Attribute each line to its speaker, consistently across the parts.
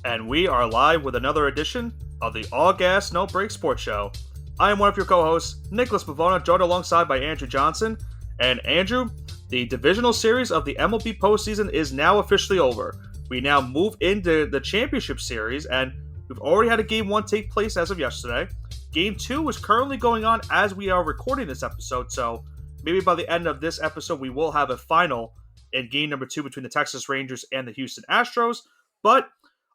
Speaker 1: And we are live with another edition of the All Gas No Break Sports Show. I am one of your co-hosts, Nicholas Pavona, joined alongside by Andrew Johnson. And Andrew, the divisional series of the MLB postseason is now officially over. We now move into the championship series, and we've already had a Game 1 take place as of yesterday. Game 2 is currently going on as we are recording this episode, so maybe by the end of this episode we will have a final in Game number 2 between the Texas Rangers and the Houston Astros. But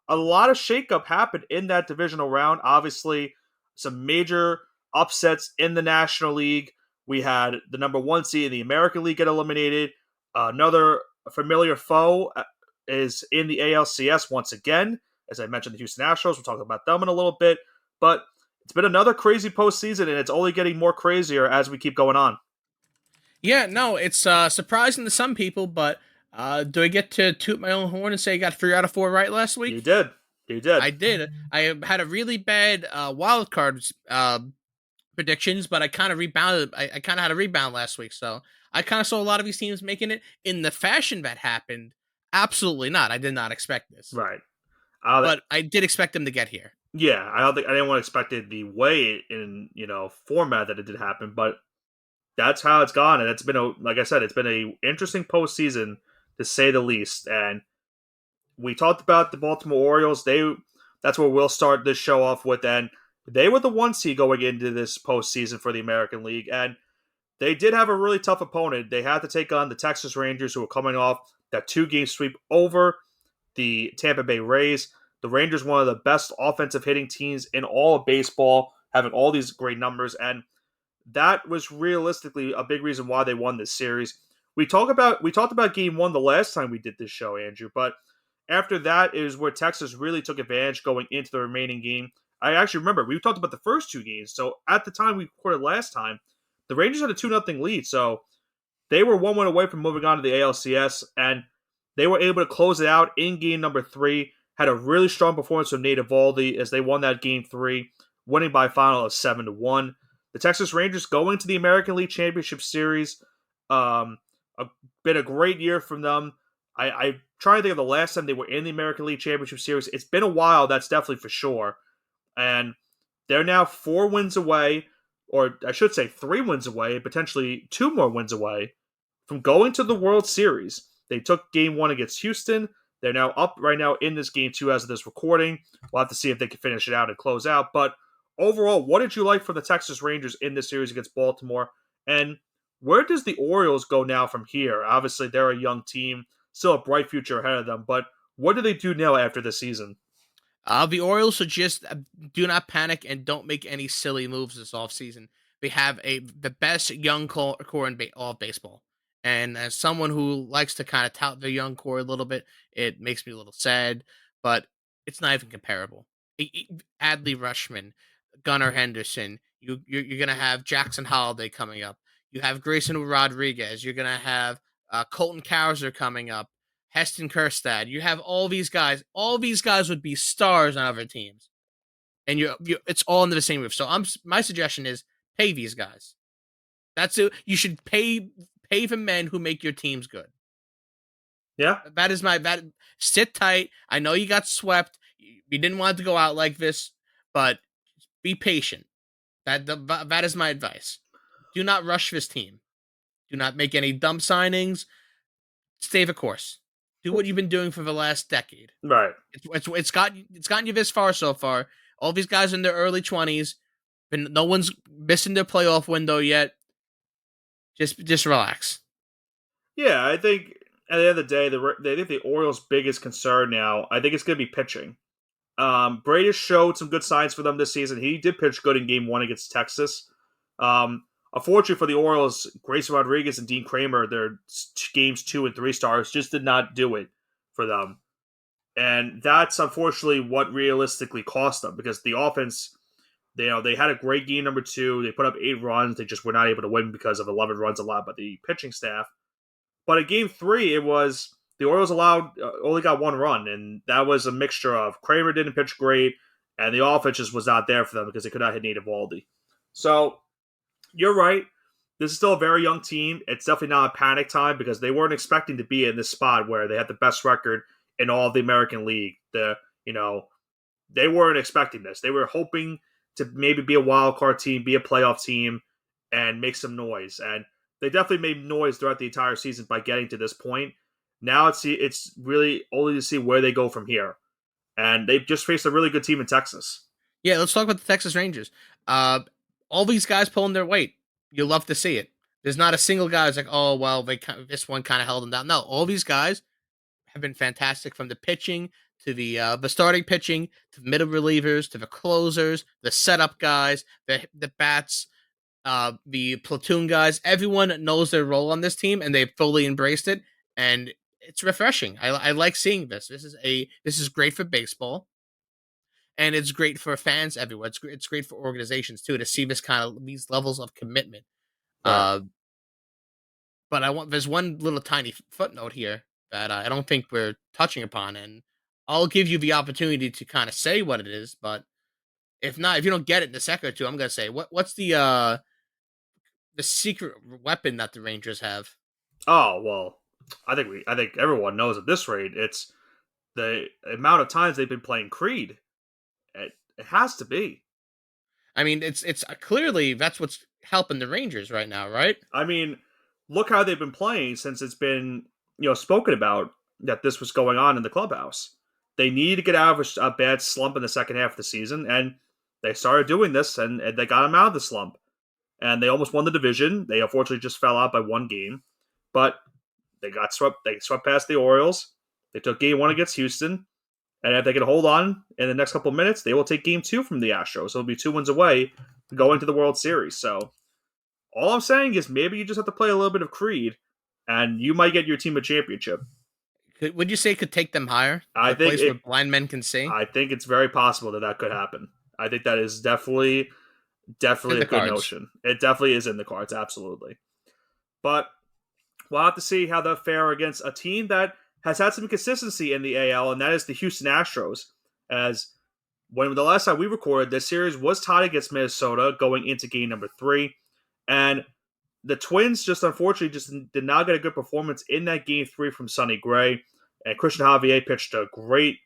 Speaker 1: a lot of shakeup happened in that divisional round. Obviously, some major upsets in the National League. We had the number 1 seed in the American League get eliminated. Another familiar foe is in the ALCS once again. As I mentioned, the Houston Astros. We'll talk about them in a little bit. But it's been another crazy postseason, and it's only getting more crazier as we keep going on.
Speaker 2: Yeah, no, it's surprising to some people, but do I get to toot my own horn and say I got 3 out of 4 right last week?
Speaker 1: You did. You did.
Speaker 2: I did. I had a really bad wild card predictions, but I kind of rebounded. I kind of had a rebound last week, so I kind of saw a lot of these teams making it in the fashion that happened. Absolutely not. I did not expect this.
Speaker 1: Right.
Speaker 2: But I did expect them to get here.
Speaker 1: Yeah, I didn't want to expect it the way in format that it did happen, but that's how it's gone, and it's been like I said, it's been a interesting postseason to say the least. And we talked about the Baltimore Orioles. That's where we'll start this show off with. And they were the 1 seed going into this postseason for the American League, and they did have a really tough opponent. They had to take on the Texas Rangers, who were coming off that 2-game sweep over the Tampa Bay Rays. The Rangers, one of the best offensive hitting teams in all of baseball, having all these great numbers, and that was realistically a big reason why they won this series. We talked about Game 1 the last time we did this show, Andrew, but after that is where Texas really took advantage going into the remaining game. I actually remember we talked about the first 2 games. So at the time we recorded last time, the Rangers had a 2-0 lead, so they were 1 win away from moving on to the ALCS, and they were able to close it out in Game number 3. Had a really strong performance from Nate Eovaldi as they won that Game 3, winning by a final of 7-1. The Texas Rangers going to the American League Championship Series. Been a great year from them. I try to think of the last time they were in the American League Championship Series. It's been a while, that's definitely for sure. And they're now 4 wins away, or I should say 3 wins away, potentially 2 more wins away from going to the World Series. They took Game 1 against Houston. They're now up right now in this Game 2 as of this recording. We'll have to see if they can finish it out and close out. But overall, what did you like for the Texas Rangers in this series against Baltimore? And where does the Orioles go now from here? Obviously, they're a young team, still a bright future ahead of them. But what do they do now after this season?
Speaker 2: The Orioles should just do not panic and don't make any silly moves this offseason. They have the best young core in all of baseball. And as someone who likes to kind of tout the young core a little bit, it makes me a little sad, but it's not even comparable. Adley Rushman, Gunnar Henderson, you're going to have Jackson Holiday coming up. You have Grayson Rodriguez. You're going to have Colton Cowser coming up. Heston Kjerstad. You have all these guys. All these guys would be stars on other teams, and it's all under the same roof. So my suggestion is pay these guys. That's it. You should pay the men who make your teams good.
Speaker 1: Yeah,
Speaker 2: that is sit tight. I know you got swept. You didn't want to go out like this, but be patient. That is my advice. Do not rush this team. Do not make any dumb signings. Stay the course. Do what you've been doing for the last decade.
Speaker 1: right.
Speaker 2: It's gotten you this far so far. All these guys in their early 20s, and no one's missing their playoff window yet. Just relax.
Speaker 1: Yeah, I think at the end of the day, I think the Orioles' biggest concern now, I think it's going to be pitching. Brady showed some good signs for them this season. He did pitch good in Game 1 against Texas. Unfortunately for the Orioles, Grayson Rodriguez and Dean Kramer, their Games 2 and 3 stars, just did not do it for them. And that's unfortunately what realistically cost them, because the offense, they had a great Game number 2. They put up 8 runs. They just were not able to win because of 11 runs allowed by the pitching staff. But in Game 3, it was the Orioles only got 1 run, and that was a mixture of Kramer didn't pitch great, and the offense just was not there for them because they could not hit Nate Eovaldi. So you're right. This is still a very young team. It's definitely not a panic time because they weren't expecting to be in this spot where they had the best record in all of the American League. You know, they weren't expecting this. They were hoping to maybe be a wild card team, be a playoff team, and make some noise. And they definitely made noise throughout the entire season by getting to this point. Now it's really only to see where they go from here. And they've just faced a really good team in Texas.
Speaker 2: Yeah, let's talk about the Texas Rangers. Uh, all these guys pulling their weight. You love to see it. There's not a single guy who's like, oh well, this one kind of held them down. No, all these guys have been fantastic from the pitching to the starting pitching to the middle relievers to the closers, the setup guys, the bats, the platoon guys. Everyone knows their role on this team, and they've fully embraced it. And it's refreshing. I like seeing this. This is great for baseball, and it's great for fans everywhere. It's great for organizations too to see this kind of these levels of commitment.
Speaker 1: Right.
Speaker 2: Uh, but there's one little tiny footnote here that I don't think we're touching upon, and I'll give you the opportunity to kind of say what it is. But if not, if you don't get it in a second or two, I'm gonna say what's the secret weapon that the Rangers have.
Speaker 1: Oh well, I think everyone knows at this rate it's the amount of times they've been playing Creed. It has to be.
Speaker 2: I mean, it's clearly that's what's helping the Rangers right now, right?
Speaker 1: I mean, look how they've been playing since it's been spoken about that this was going on in the clubhouse. They need to get out of a bad slump in the second half of the season, and they started doing this, and they got them out of the slump. And they almost won the division. They unfortunately just fell out by one game, but they got swept. They swept past the Orioles. They took game one against Houston, and if they can hold on in the next couple of minutes, they will take game two from the Astros. So it'll be 2 wins away going to the World Series. So all I'm saying is maybe you just have to play a little bit of Creed, and you might get your team a championship.
Speaker 2: Would you say it could take them higher to
Speaker 1: I
Speaker 2: a
Speaker 1: think
Speaker 2: place
Speaker 1: it.
Speaker 2: where blind men can see?
Speaker 1: I think it's very possible that that could happen. I think that is
Speaker 2: It's in
Speaker 1: definitely a
Speaker 2: the
Speaker 1: good
Speaker 2: cards.
Speaker 1: notion. It definitely is in the cards, absolutely. But we'll have to see how they fare against a team that has had some consistency in the AL, and that is the Houston Astros. As when the last time we recorded, this series was tied against Minnesota going into game number 3, and the Twins just unfortunately just did not get a good performance in that game 3 from Sonny Gray, and Christian Javier pitched a great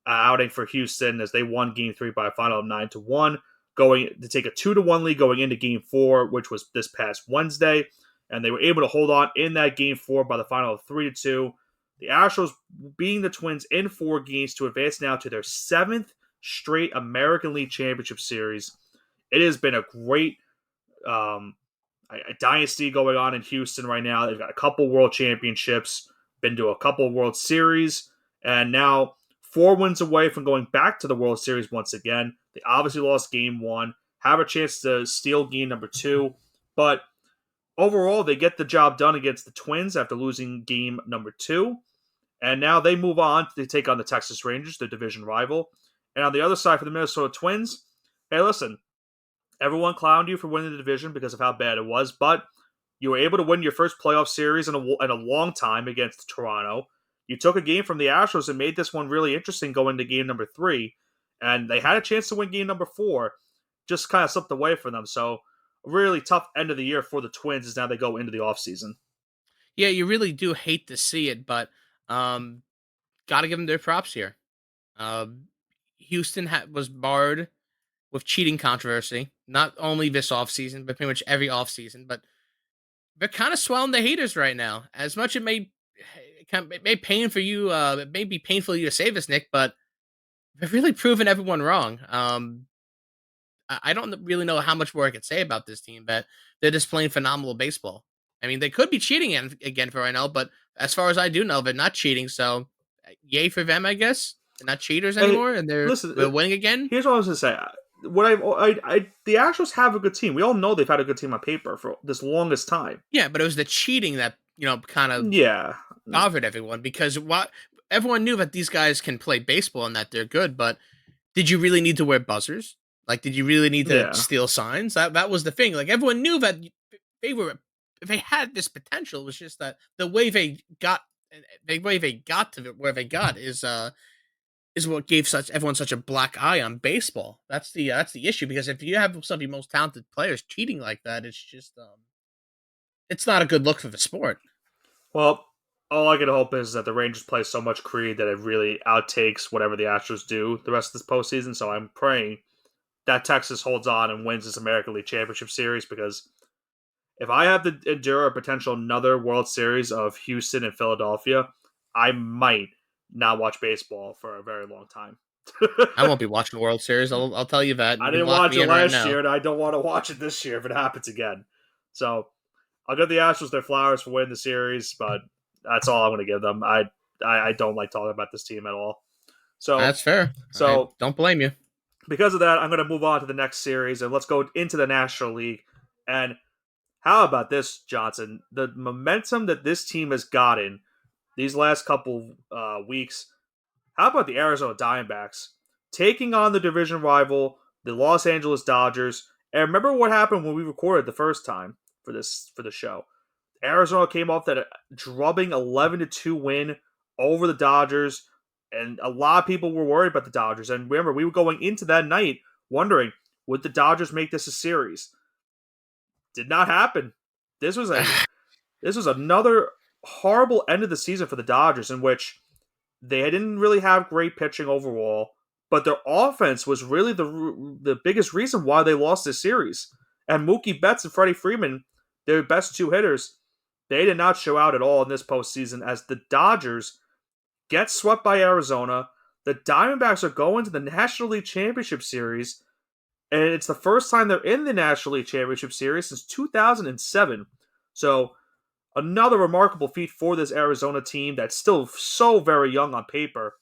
Speaker 1: outing for Houston as they won Game 3 by a final of 9-1, going to take a 2-1 lead going into Game 4, which was this past Wednesday, and they were able to hold on in that Game 4 by the final of 3-2. The Astros beating the Twins in 4 games to advance now to their 7th straight American League Championship Series. It has been a great a dynasty going on in Houston right now. They've got a couple World Championships, been to a couple World Series, and now 4 wins away from going back to the World Series once again. They obviously lost game 1, have a chance to steal game number 2, but overall they get the job done against the Twins after losing game number 2, and now they move on to take on the Texas Rangers, their division rival. And on the other side for the Minnesota Twins, hey, listen, everyone clowned you for winning the division because of how bad it was, but you were able to win your first playoff series in a long time against Toronto. You took a game from the Astros and made this one really interesting going to game number 3, and they had a chance to win game number 4, just kind of slipped away from them. So a really tough end of the year for the Twins as now they go into the offseason.
Speaker 2: Yeah, you really do hate to see it, but um, got to give them their props here. Um, Houston was barred with cheating controversy, not only this offseason, but pretty much every offseason. But they're kind of swelling the haters right now. As much it may pain for you, it may be painful for you to say this, Nick, but they've really proven everyone wrong. I don't really know how much more I could say about this team, but they're just playing phenomenal baseball. I mean, they could be cheating again for right now, but as far as I do know, they're not cheating. So, yay for them, I guess. They're not cheaters
Speaker 1: Hey,
Speaker 2: anymore, and
Speaker 1: listen,
Speaker 2: they're winning again.
Speaker 1: here's what I was going to say. What the Astros have a good team. We all know they've had a good team on paper for this longest time.
Speaker 2: Yeah, but it was the cheating that kind of
Speaker 1: Yeah,
Speaker 2: bothered everyone because everyone knew that these guys can play baseball and that they're good, but did you really need to wear buzzers? Like, did you really need to
Speaker 1: yeah.
Speaker 2: steal signs? That was the thing. Like, everyone knew that they had this potential. It was just that the way they got to where they got is what gave everyone such a black eye on baseball. That's the issue because if you have some of the most talented players cheating like that, it's just it's not a good look for the sport.
Speaker 1: Well, all I can hope is that the Rangers play so much Creed that it really outtakes whatever the Astros do the rest of this postseason. So I'm praying that Texas holds on and wins this American League Championship Series, because if I have to endure a potential another World Series of Houston and Philadelphia, I might not watch baseball for a very long time.
Speaker 2: I won't be watching the World Series. I'll tell you that.
Speaker 1: I
Speaker 2: You can
Speaker 1: didn't
Speaker 2: lock
Speaker 1: watch
Speaker 2: me
Speaker 1: it
Speaker 2: in right
Speaker 1: last
Speaker 2: now.
Speaker 1: year, and I don't want to watch it this year if it happens again. So I'll give the Astros their flowers for winning the series, but that's all I'm going to give them. I don't like talking about this team at all. So
Speaker 2: That's fair. I
Speaker 1: so
Speaker 2: don't blame you.
Speaker 1: because of that, I'm going to move on to the next series, and let's go into the National League. And how about this, Johnson? The momentum that this team has gotten these last couple weeks. How about the Arizona Diamondbacks taking on the division rival, the Los Angeles Dodgers? And remember what happened when we recorded the first time for the show. Arizona came off that drubbing 11-2 win over the Dodgers, and a lot of people were worried about the Dodgers. And remember, we were going into that night wondering, would the Dodgers make this a series? Did not happen. This was a this was another horrible end of the season for the Dodgers, in which they didn't really have great pitching overall, but their offense was really the biggest reason why they lost this series. And Mookie Betts and Freddie Freeman, their best two hitters, they did not show out at all in this postseason, as the Dodgers get swept by Arizona. The Diamondbacks are going to the National League Championship Series, and it's the first time they're in the National League Championship Series since 2007. So another remarkable feat for this Arizona team that's still so very young on paper.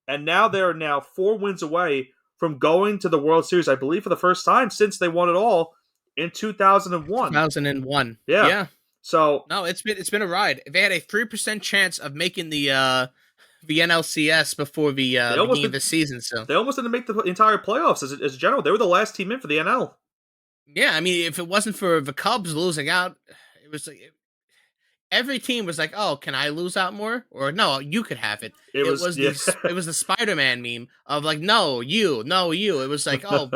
Speaker 1: And now they're now 4 wins away from going to the World Series, I believe, for the first time since they won it all in 2001.
Speaker 2: 2001.
Speaker 1: Yeah.
Speaker 2: Yeah.
Speaker 1: So
Speaker 2: No, it's been a ride. They had a 3% chance of making the NLCS before the
Speaker 1: they almost
Speaker 2: beginning of
Speaker 1: did,
Speaker 2: the season. So
Speaker 1: they almost didn't make the entire playoffs as a general. They were the last team in for the NL.
Speaker 2: yeah, I mean, if it wasn't for the Cubs losing out, it was like every team was like, "Oh, can I lose out more?" Or no, you could have it.
Speaker 1: It
Speaker 2: It
Speaker 1: was
Speaker 2: was
Speaker 1: yeah.
Speaker 2: the Spider-Man meme of like, "No, you, no, you." It was like, oh,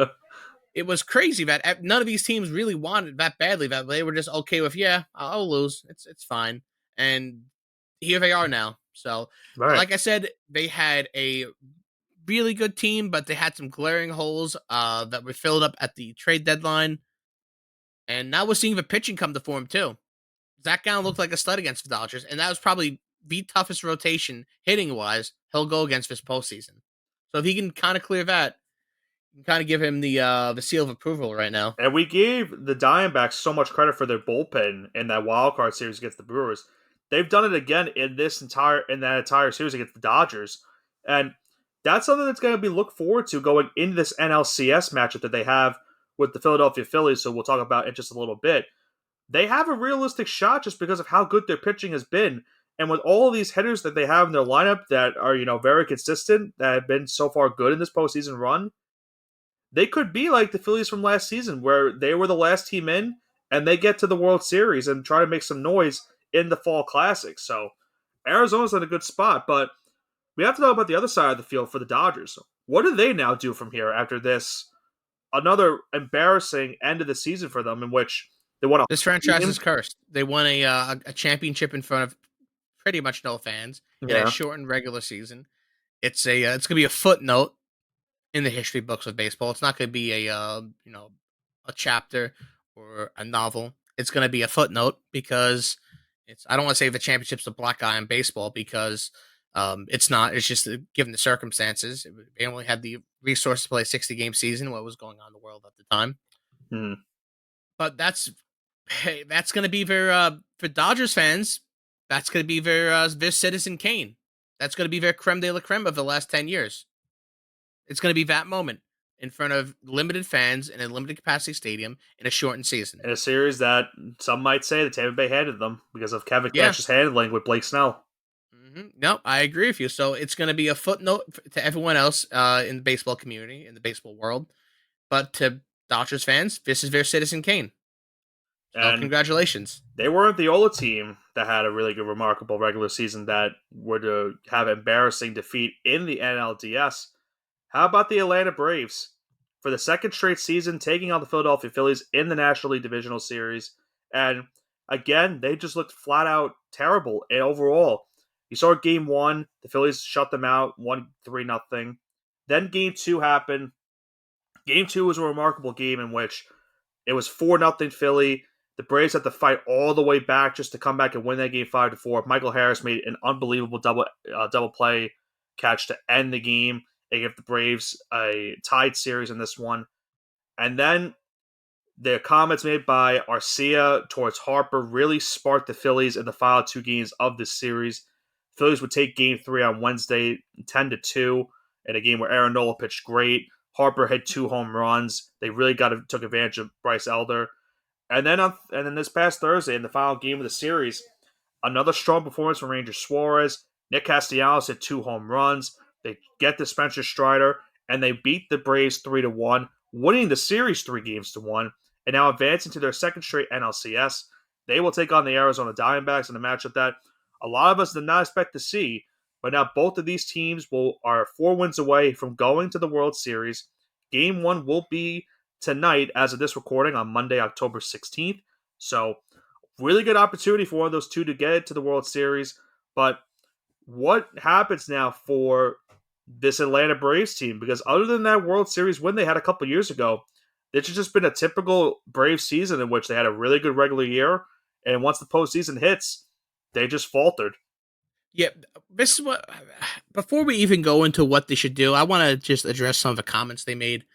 Speaker 2: it was crazy that none of these teams really wanted that badly. That they were just okay with, yeah, I'll lose. It's fine. And here they are now. So,
Speaker 1: Right.
Speaker 2: like I said, they had a really good team, but they had some glaring holes that were filled up at the trade deadline. And now we're seeing the pitching come to form too. Zach Gallen looked like a stud against the Dodgers, and that was probably the toughest rotation hitting wise he'll go against this postseason. So if he can kind of clear that, you can kind of give him the seal of approval right now.
Speaker 1: And we gave the Diamondbacks so much credit for their bullpen in that wild card series against the Brewers. They've done it again in that entire series against the Dodgers, and that's something that's going to be looked forward to going into this NLCS matchup that they have with the Philadelphia Phillies. So we'll talk about in just a little bit. They have a realistic shot just because of how good their pitching has been, and with all of these hitters that they have in their lineup that are very consistent, that have been so far good in this postseason run. They could be like the Phillies from last season, where they were the last team in, and they get to the World Series and try to make some noise in the Fall Classic. So Arizona's in a good spot, but we have to talk about the other side of the field for the Dodgers. What do they now do from here after this another embarrassing end of the season for them, in which they won a
Speaker 2: This franchise
Speaker 1: game?
Speaker 2: is cursed. They won a championship in front of pretty much no fans in a
Speaker 1: Yeah,
Speaker 2: shortened regular season. It's gonna be a footnote in the history books of baseball. It's not gonna be a chapter or a novel. It's gonna be a footnote because it's. I don't want to say the championship's a black eye in baseball because it's not. It's just given the circumstances. They only had the resources to play a 60-game season. What was going on in the world at the time?
Speaker 1: hmm.
Speaker 2: But that's going to be for Dodgers fans. That's going to be their Citizen Kane. That's going to be their creme de la creme of the last 10 years. It's going to be that moment in front of limited fans in a limited capacity stadium in a shortened season.
Speaker 1: In a series that some might say that Tampa Bay handed them because of Kevin
Speaker 2: Yeah.
Speaker 1: Cash's handling with Blake Snell.
Speaker 2: No, I agree with you. So it's going to be a footnote to everyone else in the baseball community, in the baseball world. But to Dodgers fans, this is their Citizen Kane. So
Speaker 1: And
Speaker 2: congratulations.
Speaker 1: they weren't the only team that had a really good, remarkable regular season that were to have embarrassing defeat in the NLDS. How about the Atlanta Braves? For the second straight season, taking on the Philadelphia Phillies in the National League Divisional Series. And again, they just looked flat out terrible overall. You saw game one, the Phillies shut them out, 1-3-0. Then game two happened. Game two was a remarkable game in which it was 4-0 Philly. The Braves had to fight all the way back just to come back and win that game 5-4. Michael Harris made an unbelievable double play catch to end the game and give the Braves a tied series in this one. And then the comments made by Arcia towards Harper really sparked the Phillies in the final two games of this series. Phillies would take game three on Wednesday, 10-2, in a game where Aaron Nola pitched great. Harper had 2 home runs. They really took advantage of Bryce Elder. And then this past Thursday, in the final game of the series, another strong performance from Ranger Suarez. Nick Castellanos hit 2 home runs. They get the Spencer Strider, and they beat the Braves 3-1, winning the series 3-1, and now advancing to their second straight NLCS. They will take on the Arizona Diamondbacks in a matchup that a lot of us did not expect to see. But now both of these teams are 4 wins away from going to the World Series. Game 1 will be tonight as of this recording on Monday, October 16th. So, really good opportunity for one of those two to get to the World Series. But what happens now for this Atlanta Braves team? Because other than that World Series win they had a couple years ago, it's just been a typical Braves season in which they had a really good regular year, and once the postseason hits, they just faltered.
Speaker 2: Yeah, this is what. Before we even go into what they should do, I want to just address some of the comments they made.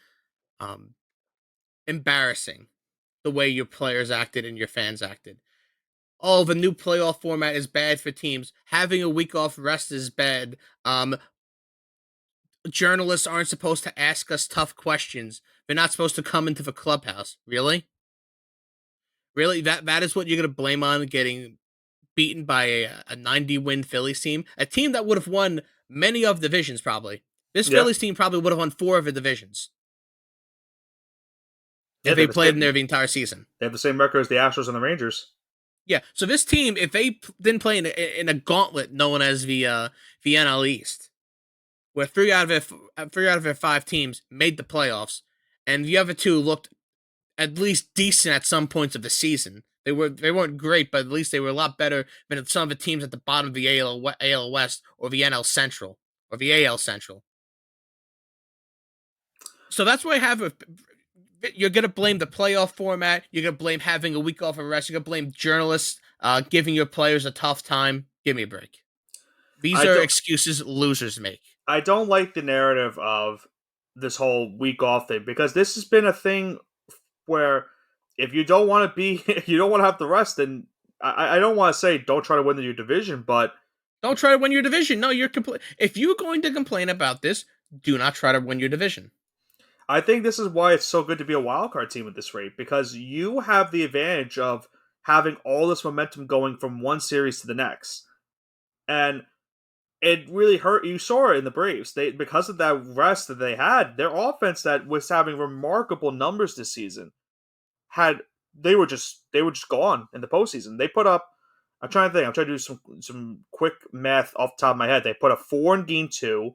Speaker 2: Um, Embarrassing the way your players acted and your fans acted. Oh, the new playoff format is bad for teams. Having a week off rest is bad. Journalists aren't supposed to ask us tough questions. They're not supposed to come into the clubhouse. Really? Really? That is what you're gonna blame on getting beaten by a 90-win Phillies team? A team that would have won many of the divisions, probably. This
Speaker 1: Yeah,
Speaker 2: Phillies team probably would have won 4 of the divisions
Speaker 1: yeah,
Speaker 2: if they played in there the entire season.
Speaker 1: they have the same record as the Astros and the Rangers.
Speaker 2: Yeah, so this team, if they didn't play in a gauntlet known as the NL East, where 3 out of their 5 teams made the playoffs, and the other 2 looked at least decent at some points of the season. They weren't great, but at least they were a lot better than some of the teams at the bottom of the AL West or the NL Central or the AL Central. So that's why I have you're gonna blame the playoff format. You're gonna blame having a week off of rest. You're gonna blame journalists giving your players a tough time. Give me a break. These
Speaker 1: I
Speaker 2: are
Speaker 1: don't
Speaker 2: excuses losers make.
Speaker 1: I don't like the narrative of this whole week off thing, because this has been a thing where if you don't want to be if you don't want to have the rest, then I don't want to say don't try to win your division, but
Speaker 2: Don't try to win your division. No, if you're going to complain about this, do not try to win your division.
Speaker 1: I think this is why it's so good to be a wild card team at this rate, because you have the advantage of having all this momentum going from one series to the next. And it really hurt. You saw it in the Braves. They, because of that rest that they had, their offense that was having remarkable numbers this season had they were just gone in the postseason. They put up. I'm trying to think. I'm trying to do some quick math off the top of my head. They put up 4 in game two.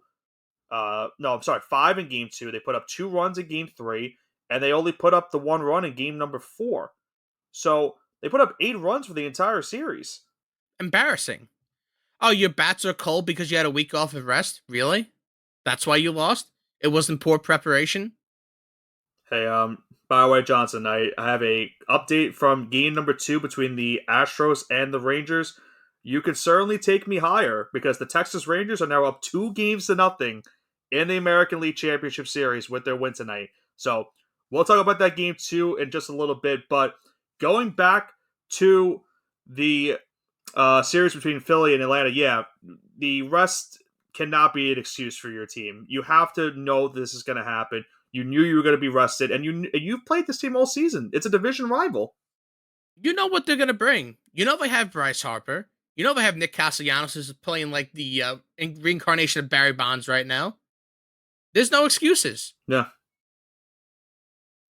Speaker 1: No, I'm sorry, 5 in game two. They put up 2 runs in game three, and they only put up the 1 run in game number 4. So they put up 8 runs for the entire series.
Speaker 2: Embarrassing. Oh, your bats are cold because you had a week off of rest? Really? That's why you lost? It wasn't poor preparation?
Speaker 1: Hey, by the way, Johnson, I have a update from game number 2 between the Astros and the Rangers. You can certainly take me higher because the Texas Rangers are now up 2-0 in the American League Championship Series with their win tonight. So we'll talk about that game 2 in just a little bit. But going back to the series between Philly and Atlanta, yeah, the rest cannot be an excuse for your team. You have to know this is going to happen. You knew you were going to be rested, and you've played this team all season. It's a division rival.
Speaker 2: You know what they're going to bring. You know they have Bryce Harper. You know they have Nick Castellanos who's playing like the reincarnation of Barry Bonds right now. There's no excuses.
Speaker 1: Yeah,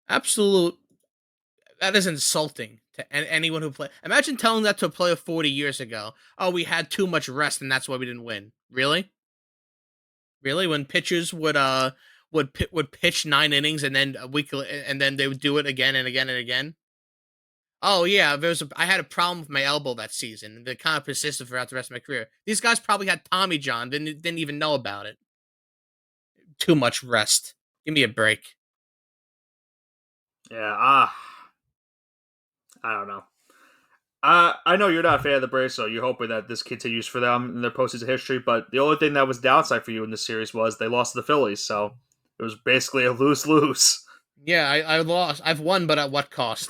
Speaker 2: Absolute. That is insulting to anyone who play. Imagine telling that to a player 40 years ago. Oh, we had too much rest and that's why we didn't win. Really? Really? When pitchers would pitch 9 innings and then a week and then they would do it again and again and again. Oh yeah, I had a problem with my elbow that season. That kind of persisted throughout the rest of my career. These guys probably had Tommy John, didn't even know about it. Too much rest. Give me a break.
Speaker 1: Yeah, I don't know. I know you're not a fan of the Braves, so you're hoping that this continues for them in their postseason history. But the only thing that was downside for you in this series was they lost to the Phillies, so it was basically a lose lose.
Speaker 2: Yeah, I lost. I've won, but at what cost?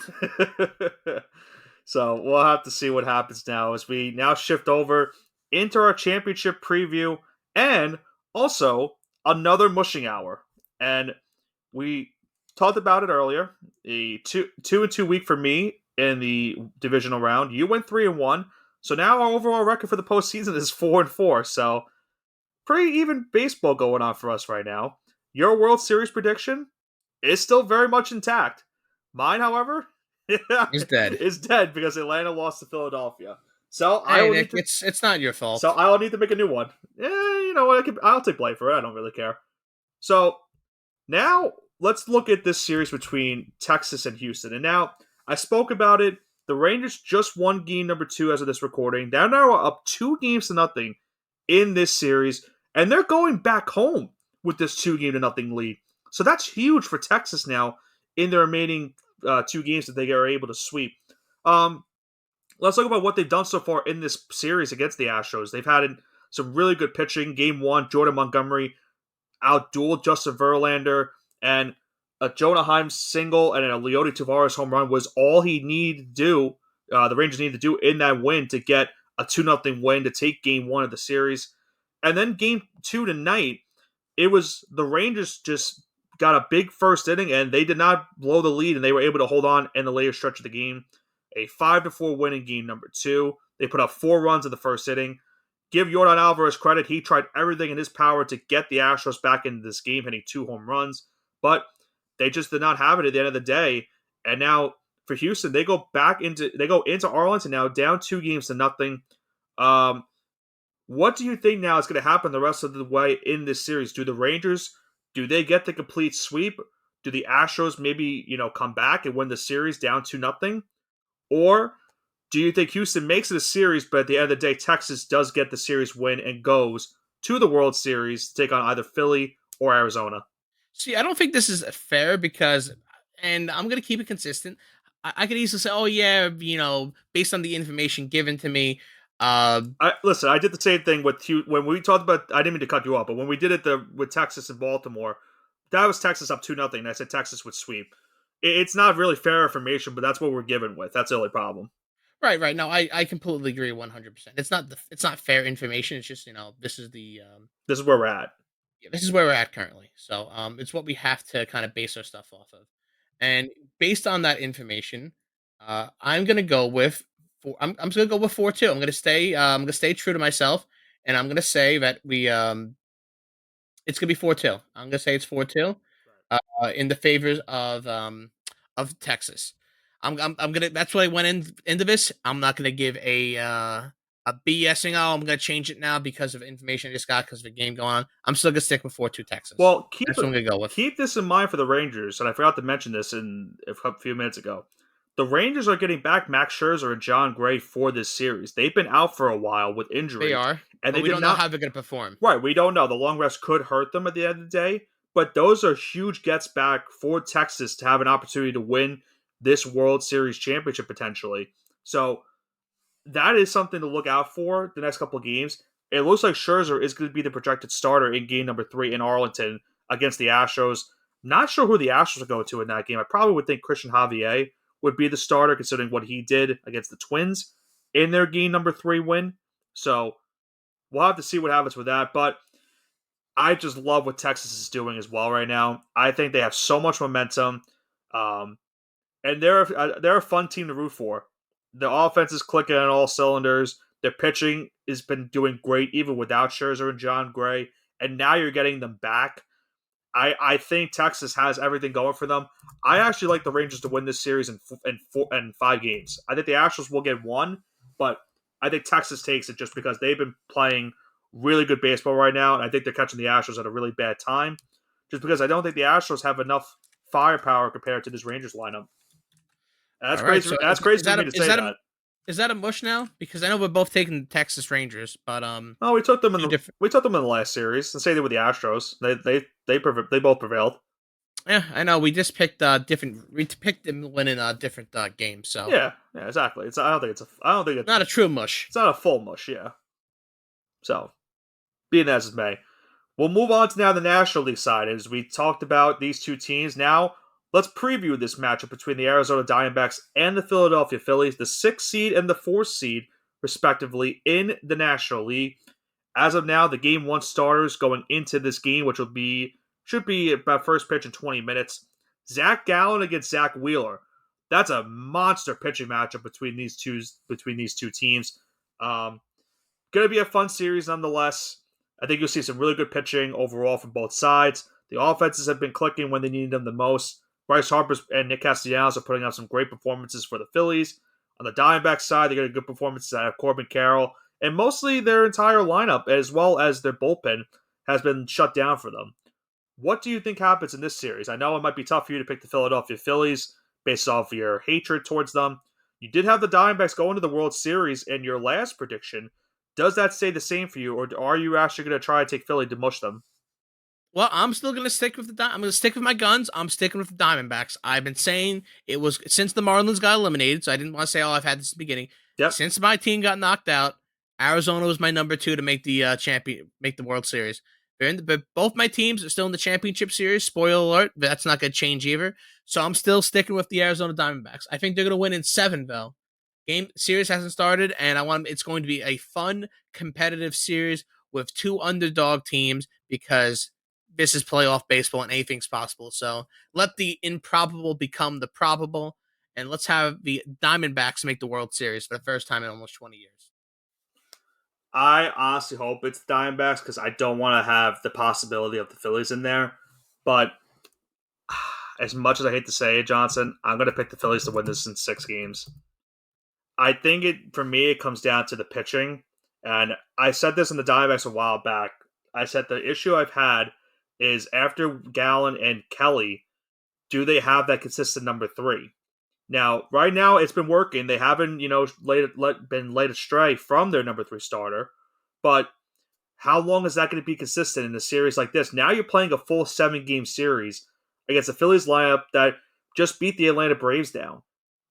Speaker 1: So we'll have to see what happens now as we now shift over into our championship preview and also another mushing hour. And we talked about it earlier. A 2-2 week for me in the divisional round. You went 3-1. So now our overall record for the postseason is 4-4. So pretty even baseball going on for us right now. Your World Series prediction is still very much intact. Mine, however,
Speaker 2: He's dead.
Speaker 1: is dead because Atlanta lost to Philadelphia. So I
Speaker 2: Hey,
Speaker 1: will
Speaker 2: Nick,
Speaker 1: need to.
Speaker 2: it's not your
Speaker 1: So
Speaker 2: fault.
Speaker 1: I will need to make a new one. You know what? I'll take blame for it. I don't really care. So now let's look at this series between Texas and Houston. And now I spoke about it. The Rangers just won game number 2 as of this recording. They're now up 2 games to nothing in this series, and they're going back home with this 2 game to nothing lead. So that's huge for Texas now in the remaining 2 games that they are able to sweep. Um, let's talk about what they've done so far in this series against the Astros. They've had some really good pitching. Game 1, Jordan Montgomery outdueled Justin Verlander, and a Jonah Heim single and a Leody Tavares home run was all he needed to do. The Rangers needed to do in that win to get a 2-0 win to take game 1 of the series. And then game 2 tonight, it was the Rangers just got a big first inning and they did not blow the lead and they were able to hold on in the later stretch of the game. A 5-4 win in game number 2. They put up 4 runs in the first inning. Give Yordan Alvarez credit. He tried everything in his power to get the Astros back into this game, hitting 2 home runs, but they just did not have it at the end of the day. And now for Houston, they go into Arlington now down 2 games to nothing. Um, what do you think now is going to happen the rest of the way in this series? Do the Rangers do they get the complete sweep? Do the Astros maybe come back and win the series down 2-0? Or do you think Houston makes it a series, but at the end of the day, Texas does get the series win and goes to the World Series to take on either Philly or Arizona?
Speaker 2: See, I don't think this is fair because, and I'm gonna keep it consistent. I could easily say, oh yeah, based on the information given to me, uh,
Speaker 1: Listen, I did the same thing with when we talked about. I didn't mean to cut you off, but when we did it with Texas and Baltimore, that was Texas up 2-0. I said Texas would sweep. It's not really fair information, but that's what we're given with. That's the only problem.
Speaker 2: right, right. No, I completely agree 100%. It's not fair information. It's just this is the
Speaker 1: This is where we're at.
Speaker 2: yeah, this is where we're at currently. So it's what we have to kind of base our stuff off of, and based on that information, I'm gonna go with I'm just gonna go with 4-2. I'm gonna stay true to myself, and I'm gonna say that we it's gonna be 4-2. I'm gonna say it's 4-2, in the favors of Texas. I'm gonna. That's what I went into this. I'm not gonna give a BSing. Oh, I'm gonna change it now because of information I just got because of the game going on. I'm still gonna stick with 4-2 Texas.
Speaker 1: Well,
Speaker 2: That's what I'm gonna go with.
Speaker 1: keep this in mind for the Rangers, and I forgot to mention this in a few minutes ago. The Rangers are getting back Max Scherzer and John Gray for this series. They've been out for a while with
Speaker 2: They
Speaker 1: injuries,
Speaker 2: are,
Speaker 1: and
Speaker 2: but
Speaker 1: they
Speaker 2: we
Speaker 1: did
Speaker 2: don't know
Speaker 1: not.
Speaker 2: how they're gonna perform.
Speaker 1: Right, we don't know. The long rest could hurt them at the end of the day, but those are huge gets back for Texas to have an opportunity to win this World Series championship potentially. So that is something to look out for the next couple of games. It looks like Scherzer is going to be the projected starter in game number 3 in Arlington against the Astros. Not sure who the Astros are going to in that game. I probably would think Christian Javier would be the starter considering what he did against the Twins in their game number 3 win. So we'll have to see what happens with that. But I just love what Texas is doing as well right now. I think they have so much momentum. Um, and they're a fun team to root for. The offense is clicking on all cylinders. Their pitching has been doing great even without Scherzer and John Gray, and now you're getting them back. I think Texas has everything going for them. I actually like the Rangers to win this series in 5 games. I think the Astros will get one, but I think Texas takes it just because they've been playing really good baseball right now, and I think they're catching the Astros at a really bad time. Just because I don't think the Astros have enough firepower compared to this Rangers lineup. That's
Speaker 2: All right.
Speaker 1: crazy.
Speaker 2: So
Speaker 1: That's
Speaker 2: is
Speaker 1: crazy for
Speaker 2: that
Speaker 1: me
Speaker 2: a
Speaker 1: to say that.
Speaker 2: is that a mush now? Because I know we're both taking the Texas Rangers, but
Speaker 1: Oh, we took them in
Speaker 2: two
Speaker 1: the
Speaker 2: different.
Speaker 1: last series. The same thing with the Astros. They both prevailed.
Speaker 2: Yeah, I know. We just picked different. We picked them winning different games. So
Speaker 1: Yeah, exactly. I don't think
Speaker 2: not a true mush.
Speaker 1: it's not a full mush. Yeah. So, being as it may, we'll move on to now the National League side. As we talked about these two teams, now let's preview this matchup between the Arizona Diamondbacks and the Philadelphia Phillies, the 6th seed and the 4th seed, respectively, in the National League. As of now, the game one starters going into this game, which should be about first pitch in 20 minutes. Zach Gallen against Zach Wheeler. That's a monster pitching matchup between these two teams. Um, Going to be a fun series nonetheless. I think you'll see some really good pitching overall from both sides. The offenses have been clicking when they needed them the most. Bryce Harper and Nick Castellanos are putting up some great performances for the Phillies. On the Diamondback side, they got good performances out of Corbin Carroll, and mostly their entire lineup, as well as their bullpen, has been shut down for them. What do you think happens in this series? I know it might be tough for you to pick the Philadelphia Phillies based off your hatred towards them. You did have the Diamondbacks go into the World Series in your last prediction. Does that say the same for you, or are you actually going to try to take Philly to mush them?
Speaker 2: Well, I'm still gonna stick with I'm gonna stick with my guns. I'm sticking with the Diamondbacks. I've been saying it was since the Marlins got eliminated, so I didn't want to say, "Oh, I've had this at the beginning."
Speaker 1: Yep.
Speaker 2: Since my team got knocked out, Arizona was my number two to make the make the World Series. But both my teams are still in the championship series. Spoiler alert, that's not gonna change either. So I'm still sticking with the Arizona Diamondbacks. I think they're gonna win in 7 though. Game series hasn't started, and it's going to be a fun, competitive series with two underdog teams because this is playoff baseball and anything's possible. So let the improbable become the probable, and let's have the Diamondbacks make the World Series for the first time in almost 20 years.
Speaker 1: I honestly hope it's the Diamondbacks because I don't want to have the possibility of the Phillies in there. But as much as I hate to say it, Johnson, I'm going to pick the Phillies to win this in 6 games. I think for me it comes down to the pitching, and I said this in the Diamondbacks a while back. I said the issue I've had is after Gallen and Kelly, do they have that consistent number 3? Now, right now it's been working. They haven't, been laid astray from their number 3 starter, but how long is that going to be consistent in a series like this? Now you're playing a full 7-game series against the Phillies lineup that just beat the Atlanta Braves down.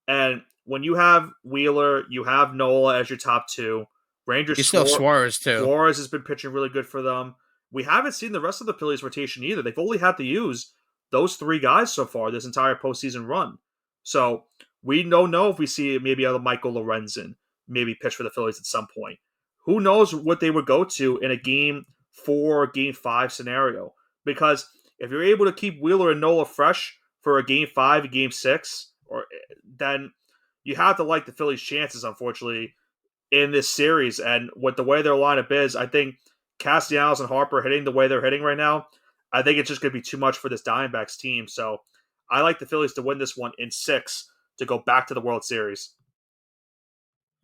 Speaker 1: And when you have Wheeler, you have Nola as your top 2.
Speaker 2: You still have Suarez too.
Speaker 1: Suarez has been pitching really good for them. We haven't seen the rest of the Phillies rotation either. They've only had to use those 3 guys so far this entire postseason run. So we don't know if we see maybe other Michael Lorenzen maybe pitch for the Phillies at some point. Who knows what they would go to in a game 4 or game 5 scenario? Because if you're able to keep Wheeler and Nola fresh for a game 5, a game 6, or then you have to like the Phillies' chances, unfortunately, in this series. And with the way their lineup is, I think Castellanos and Harper hitting the way they're hitting right now, I think it's just going to be too much for this Diamondbacks team. So I like the Phillies to win this one in 6 to go back to the World Series.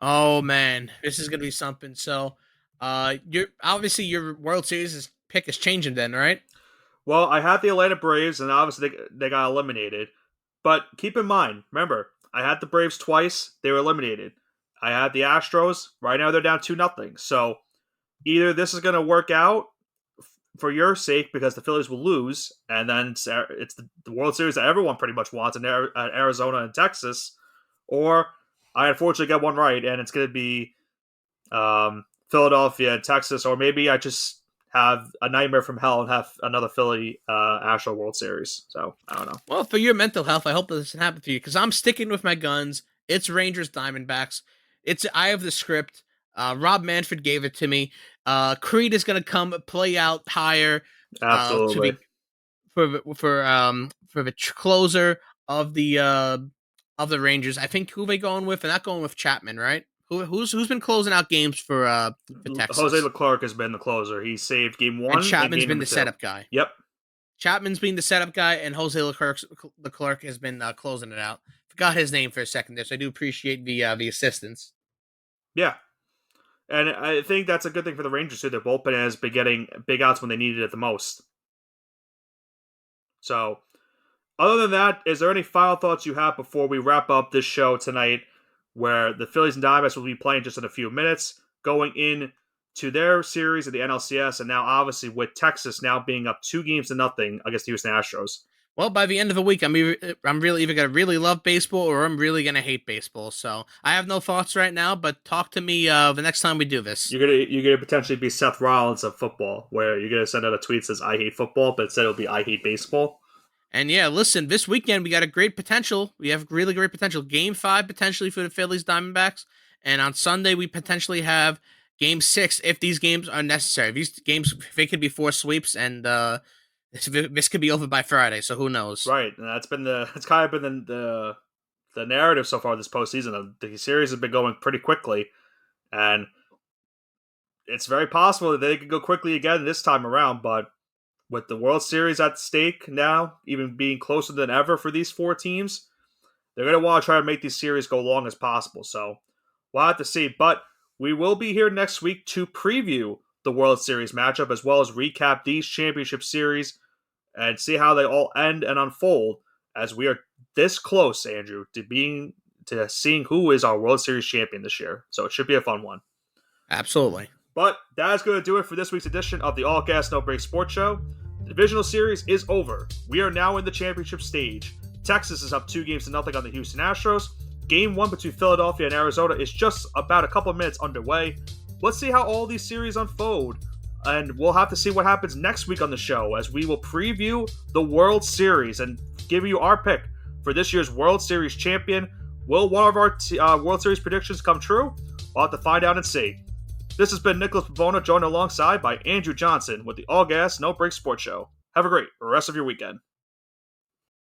Speaker 2: Oh man, this is gonna be something. So, your World Series pick is changing then, right?
Speaker 1: Well, I had the Atlanta Braves, and obviously they got eliminated. But keep in mind, remember, I had the Braves twice; they were eliminated. I had the Astros. Right now, they're down 2-0. So either this is going to work out for your sake because the Phillies will lose, and then it's the World Series that everyone pretty much wants in Arizona and Texas, or I unfortunately got one right, and it's going to be Philadelphia and Texas, or maybe I just have a nightmare from hell and have another Philly Astro World Series. So I don't know.
Speaker 2: Well, for your mental health, I hope this doesn't happen to you because I'm sticking with my guns. It's Rangers Diamondbacks. I have the script. Rob Manfred gave it to me. Creed is going to come play out higher to
Speaker 1: Absolutely.
Speaker 2: be for the closer of the Rangers. I think who they going with? They're not going with Chapman, right? Who's been closing out games for
Speaker 1: Jose
Speaker 2: Texas?
Speaker 1: Leclerc has been the closer. He saved game
Speaker 2: And
Speaker 1: 1 and
Speaker 2: Chapman's
Speaker 1: game
Speaker 2: been
Speaker 1: number
Speaker 2: the
Speaker 1: 2.
Speaker 2: setup guy.
Speaker 1: Yep.
Speaker 2: Chapman's being the setup guy, and Jose Leclerc has been closing it out. Forgot his name for a second there, so I do appreciate the assistance.
Speaker 1: Yeah. And I think that's a good thing for the Rangers too. Their bullpen has been getting big outs when they needed it the most. So Other than that, is there any final thoughts you have before we wrap up this show tonight, where the Phillies and Diamondbacks will be playing just in a few minutes, going in to their series of the NLCS, and now obviously with Texas now being up 2 games to nothing against the Houston Astros.
Speaker 2: Well, by the end of the week, I'm really either gonna really love baseball or I'm really gonna hate baseball. So I have no thoughts right now. But talk to me the next time we do this.
Speaker 1: You're gonna potentially be Seth Rollins of football, where you're gonna send out a tweet that says "I hate football," but instead it'll be "I hate baseball."
Speaker 2: And yeah, listen, this weekend we got a great potential. We have really great potential. Game 5 potentially for the Phillies Diamondbacks, and on Sunday we potentially have Game 6 if these games are necessary. These games they could be 4 sweeps, and this could be over by Friday. So who knows?
Speaker 1: Right, and that's kind of been the narrative so far this postseason. The series has been going pretty quickly, and it's very possible that they could go quickly again this time around. But with the World Series at stake now, even being closer than ever for these 4 teams, they're going to want to try to make these series go long as possible. So we'll have to see. But we will be here next week to preview the World Series matchup as well as recap these championship series and see how they all end and unfold as we are this close, Andrew, to seeing who is our World Series champion this year. So it should be a fun one.
Speaker 2: Absolutely.
Speaker 1: But that is going to do it for this week's edition of the All Gas No Break Sports Show. The divisional series is over. We are now in the championship stage. Texas is up 2 games to nothing on the Houston Astros. Game 1 between Philadelphia and Arizona is just about a couple of minutes underway. Let's see how all these series unfold. And we'll have to see what happens next week on the show as we will preview the World Series and give you our pick for this year's World Series champion. Will one of our World Series predictions come true? We'll have to find out and see. This has been Nicholas Pavona, joined alongside by Andrew Johnson with the All Gas No Break Sports Show. Have a great rest of your weekend.